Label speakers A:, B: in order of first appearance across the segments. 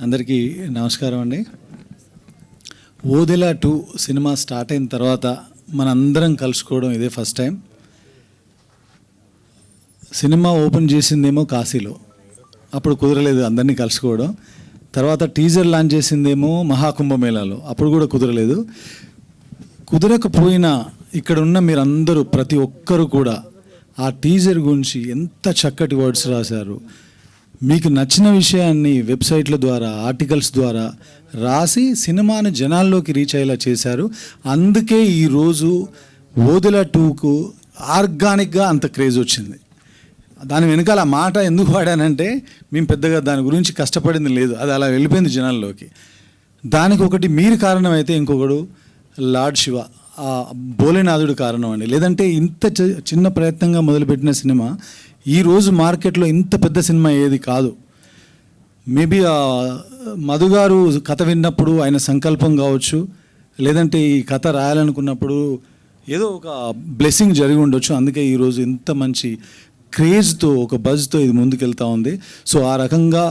A: అందరికీ నమస్కారం అండి. ఓదెల 2 సినిమా స్టార్ట్ అయిన తర్వాత మనందరం కలుసుకోవడం ఇదే ఫస్ట్ టైం. సినిమా ఓపెన్ చేసిందేమో కాశీలో, అప్పుడు కుదరలేదు అందరినీ కలుసుకోవడం. తర్వాత టీజర్ లాంచ్ చేసిందేమో మహాకుంభమేళాలో, అప్పుడు కూడా కుదరలేదు. కుదరకపోయినా ఇక్కడ ఉన్న మీరందరూ ప్రతి ఒక్కరు కూడా ఆ టీజర్ గురించి ఎంత చక్కటి వర్డ్స్ రాశారు. మీకు నచ్చిన విషయాన్ని వెబ్సైట్ల ద్వారా, ఆర్టికల్స్ ద్వారా రాసి సినిమాను జనాల్లోకి రీచ్ అయ్యేలా చేశారు. అందుకే ఈరోజు ఓదెల 2కు ఆర్గానిక్గా అంత క్రేజ్ వచ్చింది. దాని వెనకాల ఆ మాట ఎందుకు వాడానంటే, మేము పెద్దగా దాని గురించి కష్టపడింది లేదు, అది అలా వెళ్ళిపోయింది జనాల్లోకి. దానికి ఒకటి మీరు కారణమైతే ఇంకొకడు లార్డ్ శివ, ఆ భోలేనాథుడు కారణం అండి. లేదంటే ఇంత చిన్న ప్రయత్నంగా మొదలుపెట్టిన సినిమా ఈరోజు మార్కెట్లో ఇంత పెద్ద సినిమా ఏది కాదు. మేబీ మధు గారు కథ విన్నప్పుడు ఆయన సంకల్పం కావచ్చు, లేదంటే ఈ కథ రాయాలనుకున్నప్పుడు ఏదో ఒక బ్లెస్సింగ్ జరిగి ఉండొచ్చు. అందుకే ఈరోజు ఇంత మంచి క్రేజ్తో, ఒక బజ్తో ఇది ముందుకెళ్తూ ఉంది. సో ఆ రకంగా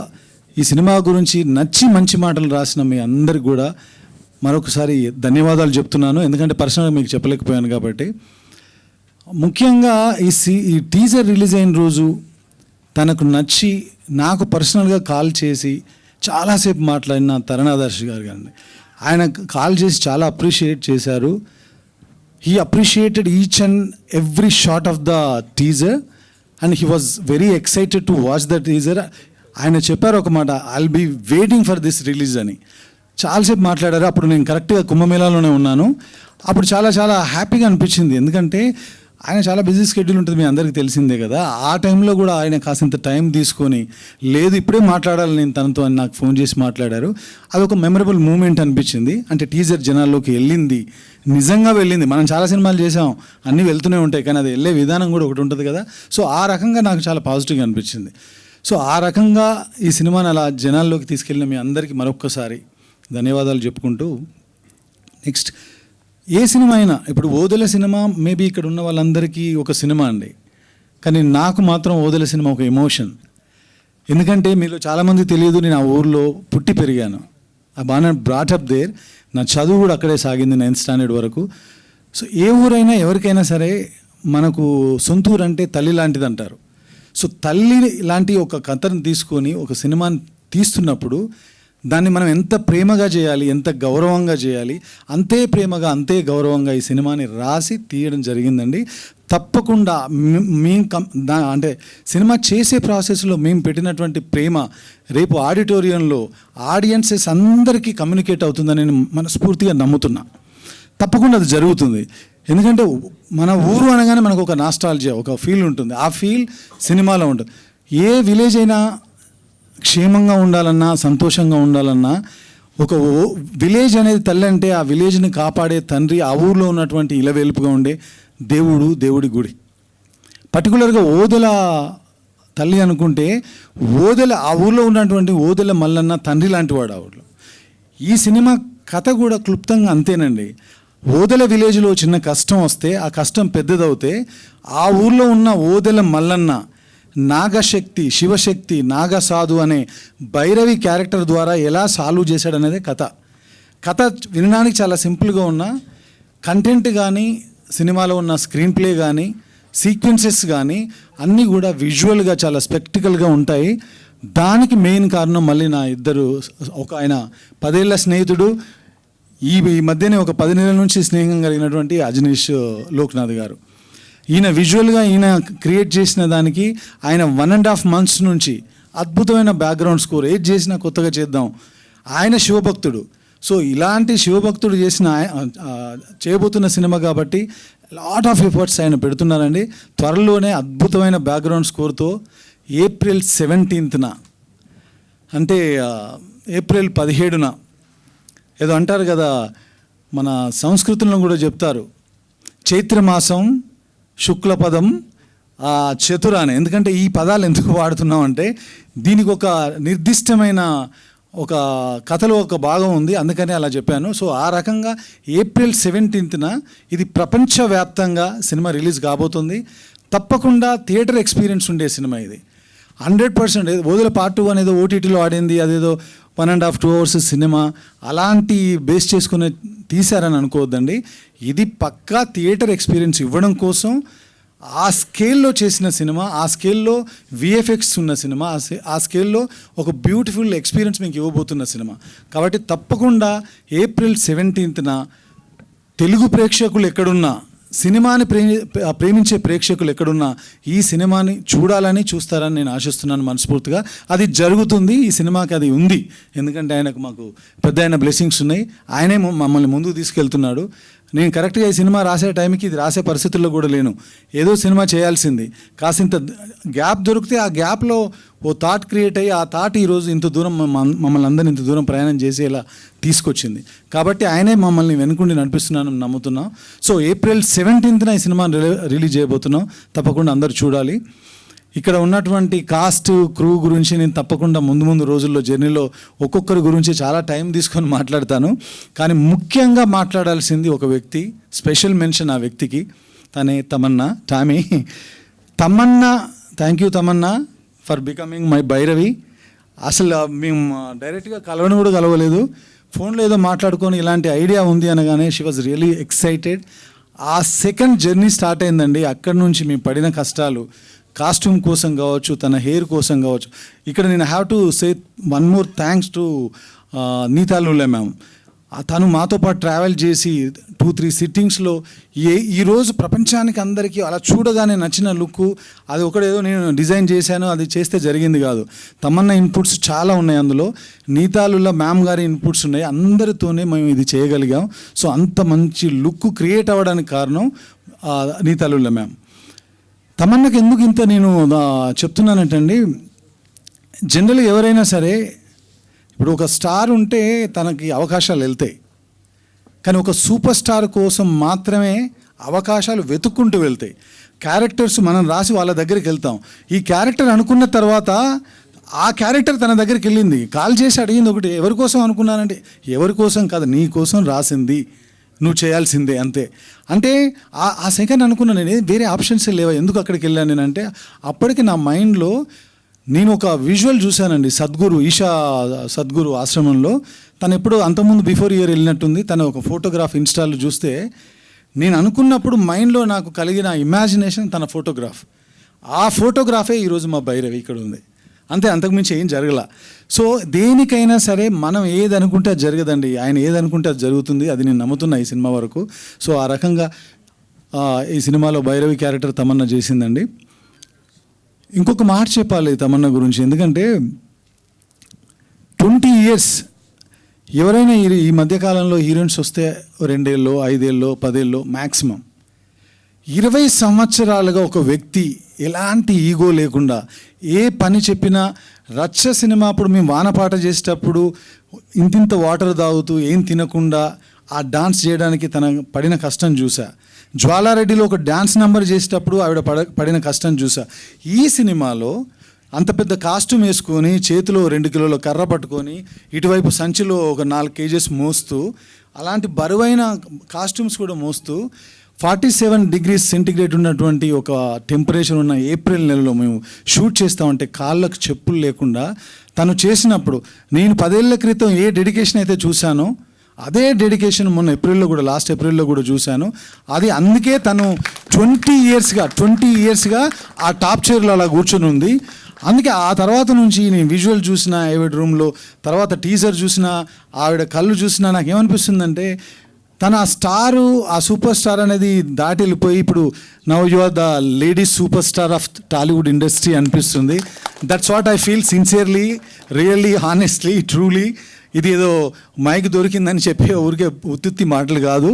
A: ఈ సినిమా గురించి నచ్చి మంచి మాటలు రాసిన మీ అందరికి కూడా మరొకసారి ధన్యవాదాలు చెప్తున్నాను. ఎందుకంటే పర్సనల్గా మీకు చెప్పలేకపోయాను కాబట్టి. ముఖ్యంగా ఈ టీజర్ రిలీజ్ అయిన రోజు తనకు నచ్చి నాకు పర్సనల్గా కాల్ చేసి చాలాసేపు మాట్లాడిన తరుణాదర్శి గారు కానీ, ఆయన కాల్ చేసి చాలా అప్రిషియేట్ చేశారు. He appreciated each and every shot of the teaser and he was very excited to watch the teaser. ఆయన చెప్పారు ఒక మాట, I'll be waiting for this release అని. చాలాసేపు మాట్లాడారు. అప్పుడు నేను కరెక్ట్గా కుంభమేళాలోనే ఉన్నాను. అప్పుడు చాలా హ్యాపీగా అనిపించింది. ఎందుకంటే ఆయన చాలా బిజీ షెడ్యూల్ ఉంటుంది, మీ అందరికీ తెలిసిందే కదా. ఆ టైంలో కూడా ఆయన కాసింత టైం తీసుకొని, లేదు ఇప్పుడే మాట్లాడాలి నేను తనతో అని నాకు ఫోన్ చేసి మాట్లాడారు. అదొక మెమరబుల్ మూమెంట్ అనిపించింది. అంటే టీజర్ జనాల్లోకి వెళ్ళింది, నిజంగా వెళ్ళింది. మనం చాలా సినిమాలు చేసాం, అన్నీ వెళ్తూనే ఉంటాయి, కానీ అది వెళ్ళే విధానం కూడా ఒకటి ఉంటుంది కదా. సో ఆ రకంగా నాకు చాలా పాజిటివ్గా అనిపించింది. సో ఆ రకంగా ఈ సినిమాని అలా జనాల్లోకి తీసుకెళ్ళిన మీ అందరికీ మరొక్కసారి ధన్యవాదాలు చెప్పుకుంటూ, నెక్స్ట్ ఏ సినిమా అయినా, ఇప్పుడు ఓదెల సినిమా మేబీ ఇక్కడ ఉన్న వాళ్ళందరికీ ఒక సినిమా అండి, కానీ నాకు మాత్రం ఓదెల సినిమా ఒక ఎమోషన్. ఎందుకంటే మీలో చాలామంది తెలియదు, నేను ఆ ఊర్లో పుట్టి పెరిగాను. ఆ బాగా బ్రాటప్ దేర్. నా చదువు కూడా అక్కడే సాగింది 9th స్టాండర్డ్ వరకు. సో ఏ ఊరైనా ఎవరికైనా సరే మనకు సొంత ఊరు అంటే తల్లి లాంటిది అంటారు. సో తల్లి లాంటి ఒక కథను తీసుకొని ఒక సినిమాని తీస్తున్నప్పుడు దాన్ని మనం ఎంత ప్రేమగా చేయాలి, ఎంత గౌరవంగా చేయాలి, అంతే ప్రేమగా అంతే గౌరవంగా ఈ సినిమాని రాసి తీయడం జరిగిందండి. తప్పకుండా అంటే సినిమా చేసే ప్రాసెస్లో మేము పెట్టినటువంటి ప్రేమ రేపు ఆడిటోరియంలో ఆడియన్సెస్ అందరికీ కమ్యూనికేట్ అవుతుందని నేను మనస్ఫూర్తిగా నమ్ముతున్నా. తప్పకుండా అది జరుగుతుంది. ఎందుకంటే మన ఊరు అనగానే మనకు ఒక నాస్టాల్జియా, ఒక ఫీల్ ఉంటుంది. ఆ ఫీల్ సినిమాలో ఉంటుంది. ఏ విలేజ్ అయినా క్షేమంగా ఉండాలన్నా, సంతోషంగా ఉండాలన్నా, ఒక విలేజ్ అనేది తల్లి అంటే ఆ విలేజ్ని కాపాడే తండ్రి, ఆ ఊరిలో ఉన్నటువంటి ఇలవేల్పుగా ఉండే దేవుడి గుడి. పర్టికులర్గా ఓదెల తల్లి అనుకుంటే ఓదెల, ఆ ఊరిలో ఉన్నటువంటి ఓదెల మల్లన్న తండ్రి లాంటి వాడు ఆ ఊరిలో. ఈ సినిమా కథ కూడా క్లుప్తంగా అంతేనండి. ఓదెల విలేజ్లో చిన్న కష్టం వస్తే, ఆ కష్టం పెద్దదవుతే ఆ ఊర్లో ఉన్న ఓదెల మల్లన్న నాగశక్తి, శివశక్తి, నాగసాధు అనే భైరవి క్యారెక్టర్ ద్వారా ఎలా సాల్వ్ చేశాడనేదే కథ వినడానికి చాలా సింపుల్గా ఉన్న కంటెంట్ కానీ, సినిమాలో ఉన్న స్క్రీన్ ప్లే కానీ, సీక్వెన్సెస్ కానీ అన్నీ కూడా విజువల్గా చాలా స్పెక్టికల్గా ఉంటాయి. దానికి మెయిన్ కారణం మళ్ళీ నా ఇద్దరు, ఒక ఆయన 10 ఏళ్ల స్నేహితుడు, ఈ మధ్యనే ఒక 10 నెలల నుంచి స్నేహం కలిగినటువంటి అజనీష్ లోక్నాథ్ గారు. ఈయన విజువల్గా ఈయన క్రియేట్ చేసిన దానికి ఆయన 1.5 months నుంచి అద్భుతమైన బ్యాక్గ్రౌండ్ స్కోర్, ఏది చేసినా కొత్తగా చేద్దాం. ఆయన శివభక్తుడు. సో ఇలాంటి శివభక్తుడు చేయబోతున్న సినిమా కాబట్టి లాట్ ఆఫ్ ఎఫర్ట్స్ ఆయన పెడుతున్నారండి. త్వరలోనే అద్భుతమైన బ్యాక్గ్రౌండ్ స్కోర్తో April 17th, అంటే April 17న ఏదో అంటారు కదా, మన సంస్కృతంలో కూడా చెప్తారు, చైత్రమాసం శుక్లపదం చతుర అని. ఎందుకంటే ఈ పదాలు ఎందుకు వాడుతున్నాం అంటే దీనికి ఒక నిర్దిష్టమైన ఒక కథలో ఒక భాగం ఉంది, అందుకని అలా చెప్పాను. సో ఆ రకంగా April 17న ఇది ప్రపంచవ్యాప్తంగా సినిమా రిలీజ్ కాబోతుంది. తప్పకుండా థియేటర్ ఎక్స్పీరియన్స్ ఉండే సినిమా ఇది. 100%. ఓదెల పార్ట్ 2 అనేది ఓటీటీలో ఆడింది, అదేదో 1.5 2 hours సినిమా అలాంటి బేస్ చేసుకుని తీశారని అనుకోవద్దండి. ఇది పక్కా థియేటర్ ఎక్స్పీరియన్స్ ఇవ్వడం కోసం ఆ స్కేల్లో చేసిన సినిమా, ఆ స్కేల్లో విఎఫ్ఎక్స్ ఉన్న సినిమా, ఆ స్కేల్లో ఒక బ్యూటిఫుల్ ఎక్స్పీరియన్స్ మీకు ఇవ్వబోతున్న సినిమా. కాబట్టి తప్పకుండా April 17న తెలుగు ప్రేక్షకులు ఎక్కడున్నా, సినిమాని ప్రేమించే ప్రేక్షకులు ఎక్కడున్నా ఈ సినిమాని చూస్తారని నేను ఆశిస్తున్నాను మనస్ఫూర్తిగా. అది జరుగుతుంది, ఈ సినిమాకి అది ఉంది. ఎందుకంటే ఆయనకు మాకు పెద్ద ఆయన బ్లెస్సింగ్స్ ఉన్నాయి, ఆయనే మమ్మల్ని ముందుకు తీసుకెళ్తున్నాడు. నేను కరెక్ట్గా ఈ సినిమా రాసే టైంకి ఇది రాసే పరిస్థితుల్లో కూడా లేను. ఏదో సినిమా చేయాల్సింది, కాసింత గ్యాప్ దొరికితే ఆ గ్యాప్లో ఓ థాట్ క్రియేట్ అయ్యి ఆ థాట్ ఈరోజు ఇంత దూరం మమ్మల్ని అందరినీ ఇంత దూరం ప్రయాణం చేసేలా తీసుకొచ్చింది. కాబట్టి ఆయనే మమ్మల్ని వెనుకుండి నడిపిస్తున్నానని నమ్ముతున్నాం. సో April 17న ఈ సినిమా రిలీజ్ చేయబోతున్నాం. తప్పకుండా అందరూ చూడాలి. ఇక్కడ ఉన్నటువంటి కాస్ట్ క్రూ గురించి నేను తప్పకుండా ముందు రోజుల్లో జర్నీలో ఒక్కొక్కరి గురించి చాలా టైం తీసుకొని మాట్లాడతాను. కానీ ముఖ్యంగా మాట్లాడాల్సింది ఒక వ్యక్తి, స్పెషల్ మెన్షన్ ఆ వ్యక్తికి. తనే Tamannaah. Thank you Tamannaah for becoming my Bhairavi. అసలు మేము డైరెక్ట్గా కలవలేదు, ఫోన్లో ఏదో మాట్లాడుకొని ఇలాంటి ఐడియా ఉంది అనగానే షీ వాజ్ రియలీ ఎక్సైటెడ్. ఆ సెకండ్ జర్నీ స్టార్ట్ అయిందండి. అక్కడి నుంచి మేము పడిన కష్టాలు, కాస్ట్యూమ్ కోసం కావచ్చు, తన హెయిర్ కోసం కావచ్చు. ఇక్కడ నేను have to say one more thanks to నీతాలులే మ్యామ్. తను మాతో పాటు ట్రావెల్ చేసి 2-3 సిట్టింగ్స్లో ఈరోజు ప్రపంచానికి అందరికీ అలా చూడగానే నచ్చిన లుక్, అది ఒకటేదో నేను డిజైన్ చేశాను, అది చేస్తే జరిగింది కాదు. తమన్నా ఇన్పుట్స్ చాలా ఉన్నాయి అందులో, నీతాలుల్లా మ్యామ్ గారి ఇన్పుట్స్ ఉన్నాయి. అందరితోనే మేము ఇది చేయగలిగాం. సో అంత మంచి లుక్ క్రియేట్ అవ్వడానికి కారణం నీతాలుల్లా మ్యామ్. తమన్నాకి ఎందుకు ఇంత నేను చెప్తున్నానంటండి, జనరల్గా ఎవరైనా సరే ఇప్పుడు ఒక స్టార్ ఉంటే తనకి అవకాశాలు వెళ్తాయి, కానీ ఒక సూపర్ స్టార్ కోసం మాత్రమే అవకాశాలు వెతుక్కుంటూ వెళ్తాయి. క్యారెక్టర్స్ మనం రాసి వాళ్ళ దగ్గరికి వెళ్తాం. ఈ క్యారెక్టర్ అనుకున్న తర్వాత ఆ క్యారెక్టర్ తన దగ్గరికి వెళ్ళింది, కాల్ చేసి అడిగింది ఒకటి, ఎవరి కోసం అనుకున్నానంటే ఎవరి కోసం కాదు, నీ కోసం రాసింది, నువ్వు చేయాల్సిందే అంతే. అంటే ఆ సెకండ్ అనుకున్నా నేను, వేరే ఆప్షన్స్ లేవా, ఎందుకు అక్కడికి వెళ్ళాను నేనంటే అప్పటికి నా మైండ్లో నేను ఒక విజువల్ చూశానండి. ఈషా సద్గురు ఆశ్రమంలో తను ఎప్పుడు అంతకుముందు బిఫోర్ ఇయర్ వెళ్ళినట్టుంది. తను ఒక ఫోటోగ్రాఫ్ ఇన్స్టాల్లో చూస్తే నేను అనుకున్నప్పుడు మైండ్లో నాకు కలిగిన ఇమాజినేషన్ తన ఫోటోగ్రాఫ్. ఆ ఫోటోగ్రాఫే ఈరోజు మా భైరవి ఇక్కడ ఉంది. అంతే, అంతకుమించి ఏం జరగల. సో దేనికైనా సరే మనం ఏది అనుకుంటే అది జరగదండి, ఆయన ఏది అనుకుంటే అది జరుగుతుంది. అది నేను నమ్ముతున్నా ఈ సినిమా వరకు. సో ఆ రకంగా ఈ సినిమాలో భైరవి క్యారెక్టర్ తమన్నా చేసిందండి. ఇంకొక మాట చెప్పాలి తమన్నా గురించి, ఎందుకంటే 20 years ఎవరైనా ఈ మధ్యకాలంలో హీరోయిన్స్ వస్తే 2 ఏళ్ళో 5 ఏళ్ళో 10 ఏళ్ళో మ్యాక్సిమం, 20 సంవత్సరాలుగా ఒక వ్యక్తి ఎలాంటి ఈగో లేకుండా ఏ పని చెప్పినా, రచ్చ సినిమా అప్పుడు మేము వానపాట చేసేటప్పుడు ఇంతింత వాటర్ తాగుతూ ఏం తినకుండా ఆ డాన్స్ చేయడానికి తన పడిన కష్టం చూసా. జ్వాలారెడ్డిలో ఒక డ్యాన్స్ నెంబర్ చేసేటప్పుడు ఆవిడ పడిన కష్టం చూసా. ఈ సినిమాలో అంత పెద్ద కాస్ట్యూమ్ వేసుకొని, చేతిలో 2 కిలోల కర్ర పట్టుకొని, ఇటువైపు సంచిలో ఒక 4 kgs మోస్తూ, అలాంటి బరువైన కాస్ట్యూమ్స్ కూడా మోస్తూ 47 degrees సెంటిగ్రేడ్ ఉన్నటువంటి ఒక టెంపరేచర్ ఉన్న ఏప్రిల్ నెలలో మేము షూట్ చేస్తామంటే కాళ్ళకు చెప్పులు లేకుండా తను చేసినప్పుడు, నేను 10 ఏళ్ల క్రితం ఏ డెడికేషన్ అయితే చూశానో అదే డెడికేషన్ మొన్న లాస్ట్ ఏప్రిల్లో కూడా చూశాను. అది అందుకే తను 20 yearsగా ఆ టాప్ చైర్లో అలా కూర్చొని ఉంది. అందుకే ఆ తర్వాత నుంచి నేను విజువల్ చూసిన ఆవిడ రూమ్లో, తర్వాత టీజర్ చూసిన ఆవిడ కళ్ళు చూసినా నాకేమనిపిస్తుందంటే తన ఆ సూపర్ స్టార్ అనేది దాటి వెళ్ళిపోయి ఇప్పుడు now you are the lady super star of Tollywood industry అనిపిస్తుంది. That's what I feel sincerely, really, honestly, truly. ఇది ఏదో మైక్ దొరికిందని చెప్పి ఊరికే ఉత్తుత్తి మాటలు కాదు.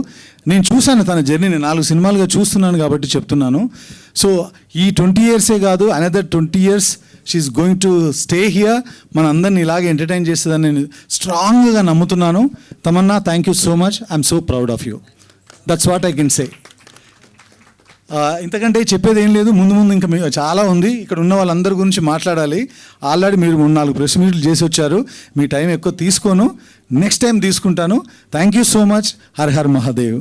A: నేను చూశాను తన జర్నీని, 4 సినిమాలుగా చూస్తున్నాను కాబట్టి చెప్తున్నాను. సో ఈ 20 years కాదు, another 20 years she's going to stay here. మన అందరినీ ఇలాగే ఎంటర్టైన్ చేస్తుందని నేను స్ట్రాంగ్గా నమ్ముతున్నాను. Tamannaah, thank you so much. I'm so proud of you. That's what I can say. ఇంతకంటే చెప్పేది ఏం లేదు. ముందు ఇంకా చాలా ఉంది. ఇక్కడ ఉన్న వాళ్ళందరి గురించి మాట్లాడాలి. ఆల్రెడీ మీరు 3-4 ప్రెస్ మీట్లు చేసి వచ్చారు. మీ టైం ఎక్కువ తీసుకోను, నెక్స్ట్ టైం తీసుకుంటాను. Thank you so much. Her her Mahadev.